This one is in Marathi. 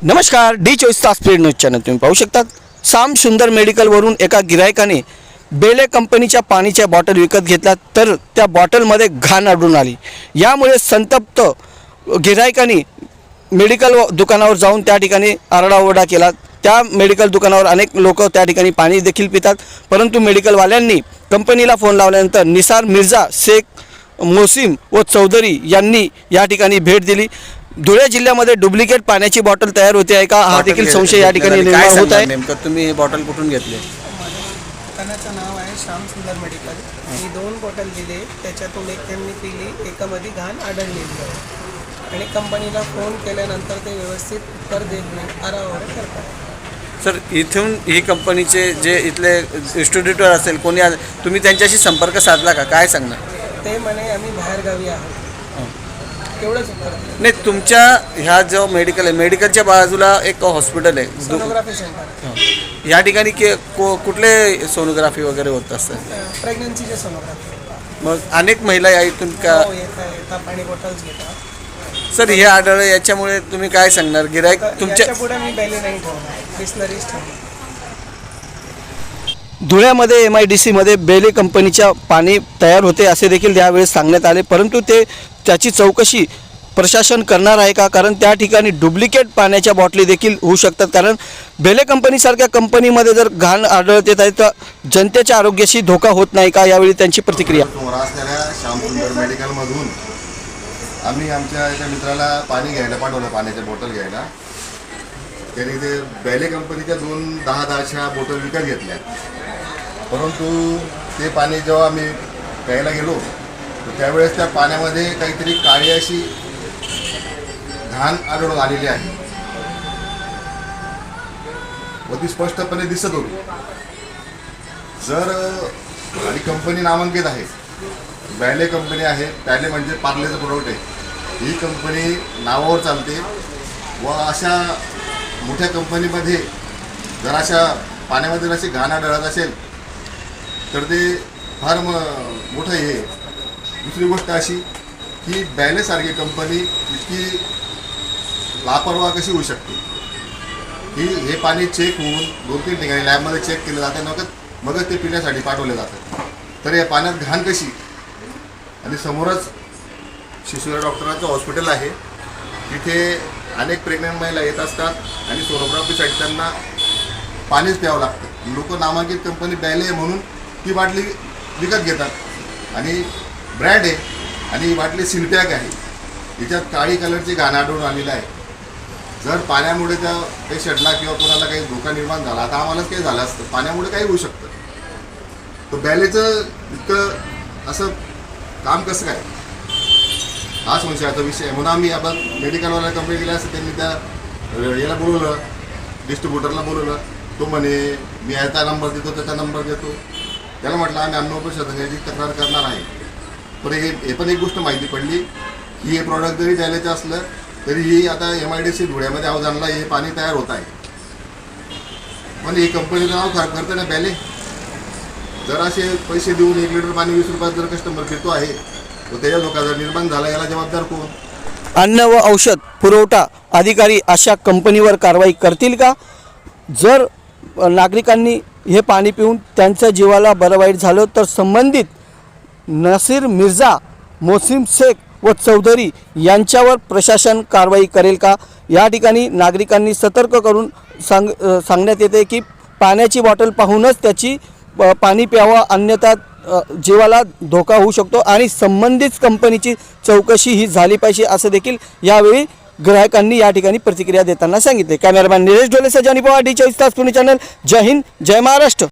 नमस्कार, डी24 स्पीड न्यूज चॅनल तुम्ही पाहू शकता। साम सुंदर मेडिकलवरून एका गिरायकाने बेले कंपनीच्या पाण्याच्या बॉटल विकत घेतल्या, तर त्या बॉटलमध्ये घाण आढळून आली। यामुळे संतप्त गिरायकाने मेडिकल दुकानावर जाऊन त्या ठिकाणी आरडाओरडा केला। त्या मेडिकल दुकानावर अनेक लोक त्या ठिकाणी पाणी देखील पितात, परंतु मेडिकलवाल्यांनी कंपनीला फोन लावल्यानंतर निसार मिर्झा, शेख, मोसिम व चौधरी यांनी या ठिकाणी भेट दिली। धुळे जिल्ह्यामध्ये डुप्लिकेट पाण्याची बॉटल तयार होते आहे का, हा देखील संशय या ठिकाणी निर्माण होत आहे। नेमकं तुम्ही हे बॉटल कुठून घेतले? दुकानाचं नाव आहे श्याम सुंदर मेडिकल। मी 2 बॉटल दिले, त्याच्यातून एक त्यांनी पिली, एकामध्ये घाण आढळलेली आहे आणि कंपनीला फोन केल्यानंतर ते व्यवस्थित उत्तर देत नाही, आरावारे करतात। सर, इथून ही कंपनीचे जे इथले डिस्ट्रीब्युटर असेल कोणी तुम्ही त्यांच्याशी संपर्क साधला का? काय सांगणार? ते म्हणे आम्ही बाहेरगावी आहोत, एवढंच उत्तर दिलं। नाही, तुमच्या ह्या जो मेडिकल आहे, मेडिकलच्या बाजूला एक हॉस्पिटल आहे, सोनोग्राफी सेंटर। या ठिकाणी कुठले सोनोग्राफी वगैरे होत असतं? प्रेग्नन्सीचे सोनोग्राफी। मग अनेक महिला या इथून का येतात पाणी बॉटल्स घेतात। सर, हे आढळलं, याच्यामुळे तुम्ही काय सांगणार? गिराईक तुमच्या पुढे मी बेले नाही ठेवणार, बिस्लरीज ठेवणार। धुळ्यामध्ये MIDC मध्ये बेले कंपनीच्या पाणी तयार होते असे देखील यावेळेस सांगण्यात आले, परंतु त्याची चौकशी प्रशासन करणार आहे का? कारण त्या ठिकाणी डुप्लिकेट पाण्याच्या बॉटली देखील होऊ शकतात। कारण बेले कंपनीसारख्या कंपनीमध्ये जर घाण आढळते तर जनतेच्या आरोग्याशी धोका होत नाही का? यावेळी त्यांची प्रतिक्रिया। असणाऱ्या श्याम सुंदर मेडिकलमधून आम्ही आमच्या एका मित्राला पाणी घ्यायला पाठवलं, पाण्याच्या बॉटल घ्यायला। त्याने ते बेले कंपनीच्या 10-10च्या बॉटल विकत घेतल्या, परंतु ते पाणी जेव्हा आम्ही प्यायला गेलो तर त्यावेळेस त्या पाण्यामध्ये काहीतरी काळी अशी घाण आढळून आलेली आहे व ती स्पष्टपणे दिसत होती। जर आणि कंपनी नामांकित आहे, बॅले कंपनी आहे, बॅले म्हणजे पार्लेचं प्रोडक्ट आहे, ही कंपनी नावावर चालते व अशा मोठ्या कंपनीमध्ये जर अशा पाण्यामध्ये अशी घाण आढळत असेल तर ते फार मोठं हे। दुसरी गोष्ट अशी की बॅलेसारखी कंपनी इतकी लापरवाह कशी होऊ शकते की हे पाणी चेक होऊन 2-3 ठिकाणी लॅबमध्ये चेक केलं जातं, मगच ते पिण्यासाठी पाठवले जातं। तर या पाण्यात घाण कशी? आणि समोरच शिशुरा डॉक्टरांचं हॉस्पिटल आहे, तिथे अनेक प्रेग्नंट महिला येत असतात आणि सोनोग्राफीसाठी त्यांना पाणीच प्यावं लागतं। लोक नामांकित कंपनी बॅले आहे म्हणून ती बाटली विकत घेतात आणि ब्रँड आहे आणि ही बाटली सीलपॅक आहे, तिच्यात काळी कलरची घाण आढळून आलेली आहे। जर पाण्यामुळे त्या पेशंटला किंवा कोणाला काही धोका निर्माण झाला, आता आम्हालाच काही झालं असतं, पाण्यामुळे काही होऊ शकतं, तर बॅलेचं इतकं असं काम कसं काय? हा संशयाचा विषय आहे। म्हणून आम्ही आपण मेडिकलवाला कंप्लेंट केली असतं, त्यांनी त्या याला बोलवलं, डिस्ट्रीब्युटरला बोलवलं, तो म्हणे मी याचा नंबर देतो, त्याचा नंबर देतो। त्याला म्हटलं आम्ही अन्नोपशासन याची तक्रार करणार आहे। पण हे पण एक गोष्ट माहिती पडली की हे प्रॉडक्ट जरी द्यायचं असलं तरी आता MIDC धुळ्यामध्ये अवजानला हे पाणी तयार होत आहे, पण ही कंपनीचं नाव खराब करतं ना बॅले। जर असे पैसे देऊन 1 लिटर पाणी 20 रुपयात जर कस्टमर घेतो आहे, तर त्याच्या लोका जर निर्माण झाला, याला जबाबदार कोण? अन्न व औषध पुरवठा अधिकारी अशा कंपनीवर कारवाई करतील का? जर नागरिकांनी हे पाणी पिऊन त्यांच्या जीवाला बरं वाईट झालं तर संबंधित नसीर मिर्झा, मोसिम शेख व चौधरी यांच्यावर प्रशासन कारवाई करेल का? या ठिकाणी नागरिकांनी सतर्क करून सांगण्यात येते की पाण्याची बॉटल पाहूनच त्याची पाणी प्यावं, अन्यथा जीवाला धोका होऊ शकतो आणि संबंधित कंपनीची चौकशी ही झाली पाहिजे, असं देखील यावेळी ग्राहकांनी या ठिकाणी प्रतिक्रिया देताना सांगितले। कॅमेरामॅन निलेश ढोले, सजानी पवार, डी24 पुणे चॅनल। जय हिंद, जय महाराष्ट्र।